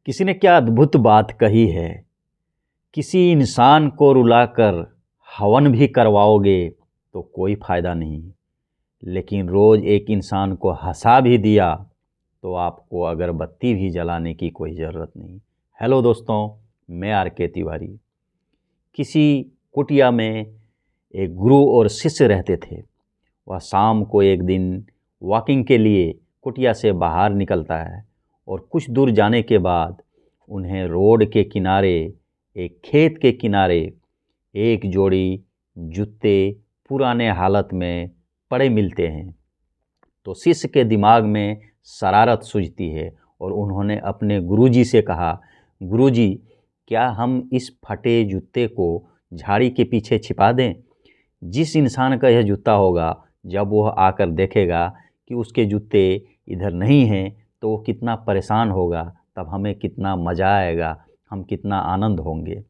किसी ने क्या अद्भुत बात कही है। किसी इंसान को रुलाकर हवन भी करवाओगे तो कोई फ़ायदा नहीं, लेकिन रोज़ एक इंसान को हंसा भी दिया तो आपको अगरबत्ती भी जलाने की कोई ज़रूरत नहीं। हेलो दोस्तों, मैं आर.के. तिवारी। किसी कुटिया में एक गुरु और शिष्य रहते थे। वह शाम को एक दिन वॉकिंग के लिए कुटिया से बाहर निकलता है और कुछ दूर जाने के बाद उन्हें रोड के किनारे एक खेत के किनारे एक जोड़ी जूते पुराने हालत में पड़े मिलते हैं। तो शिष्य के दिमाग में शरारत सूझती है और उन्होंने अपने गुरुजी से कहा, गुरुजी, क्या हम इस फटे जूते को झाड़ी के पीछे छिपा दें? जिस इंसान का यह जूता होगा, जब वह आकर देखेगा कि उसके जूते इधर नहीं हैं तो वो कितना परेशान होगा, तब हमें कितना मज़ा आएगा, हम कितना आनंद होंगे।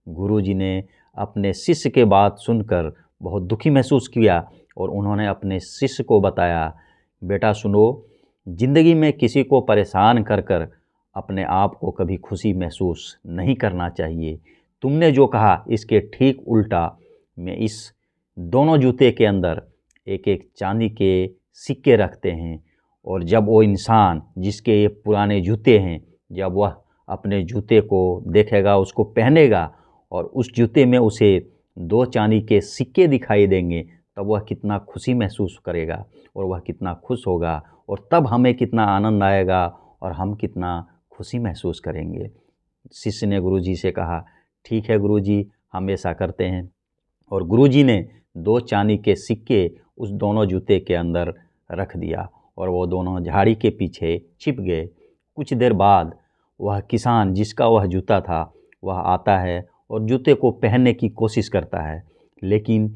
गुरुजी ने अपने शिष्य के बात सुनकर बहुत दुखी महसूस किया और उन्होंने अपने शिष्य को बताया, बेटा सुनो, ज़िंदगी में किसी को परेशान कर कर अपने आप को कभी खुशी महसूस नहीं करना चाहिए। तुमने जो कहा इसके ठीक उल्टा मैं इस दोनों जूते के अंदर एक एक चांदी के सिक्के रखते हैं और जब वो इंसान जिसके ये पुराने जूते हैं, जब वह अपने जूते को देखेगा, उसको पहनेगा और उस जूते में उसे 2 चांदी के सिक्के दिखाई देंगे, तब वह कितना खुशी महसूस करेगा और वह कितना खुश होगा और तब हमें कितना आनंद आएगा और हम कितना खुशी महसूस करेंगे। शिष्य ने गुरुजी से कहा, ठीक है गुरुजी, हम ऐसा करते हैं। और गुरुजी ने 2 चांदी के सिक्के उस दोनों जूते के अंदर रख दिया और वो दोनों झाड़ी के पीछे छिप गए। कुछ देर बाद वह किसान जिसका वह जूता था वह आता है और जूते को पहनने की कोशिश करता है, लेकिन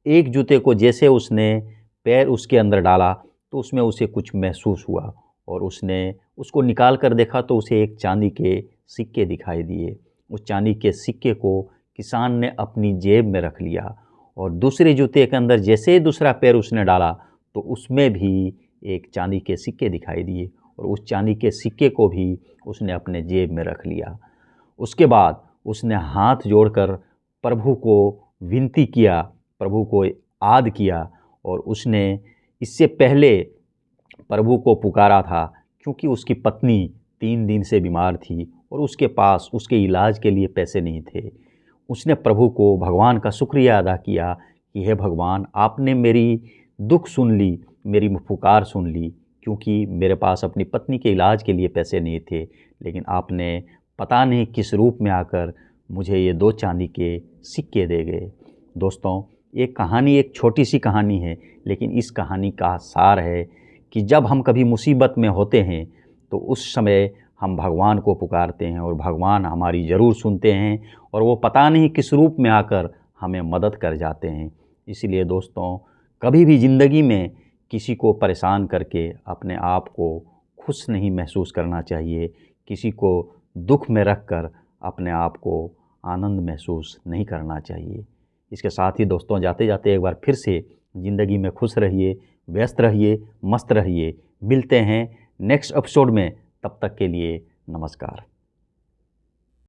एक जूते को जैसे उसने पैर उसके अंदर डाला तो उसमें उसे कुछ महसूस हुआ और उसने उसको निकाल कर देखा तो उसे एक चांदी के सिक्के दिखाई दिए। उस चांदी के सिक्के को किसान ने अपनी जेब में रख लिया और दूसरे जूते के अंदर जैसे ही दूसरा पैर उसने डाला तो उसमें भी एक चांदी के सिक्के दिखाई दिए और उस चांदी के सिक्के को भी उसने अपने जेब में रख लिया। उसके बाद उसने हाथ जोड़कर प्रभु को विनती किया, प्रभु को याद किया और उसने इससे पहले प्रभु को पुकारा था क्योंकि उसकी पत्नी 3 दिन से बीमार थी और उसके पास उसके इलाज के लिए पैसे नहीं थे। उसने प्रभु को, भगवान का शुक्रिया अदा किया कि हे भगवान, आपने मेरी दुख सुन ली, मेरी पुकार सुन ली, क्योंकि मेरे पास अपनी पत्नी के इलाज के लिए पैसे नहीं थे, लेकिन आपने पता नहीं किस रूप में आकर मुझे ये 2 चांदी के सिक्के दे गए। दोस्तों, ये कहानी एक छोटी सी कहानी है, लेकिन इस कहानी का सार है कि जब हम कभी मुसीबत में होते हैं तो उस समय हम भगवान को पुकारते हैं और भगवान हमारी ज़रूर सुनते हैं और वो पता नहीं किस रूप में आकर हमें मदद कर जाते हैं। इसलिए दोस्तों, कभी भी ज़िंदगी में किसी को परेशान करके अपने आप को खुश नहीं महसूस करना चाहिए, किसी को दुख में रख कर अपने आप को आनंद महसूस नहीं करना चाहिए। इसके साथ ही दोस्तों, जाते जाते एक बार फिर से ज़िंदगी में खुश रहिए, व्यस्त रहिए, मस्त रहिए। मिलते हैं नेक्स्ट एपिसोड में, तब तक के लिए नमस्कार।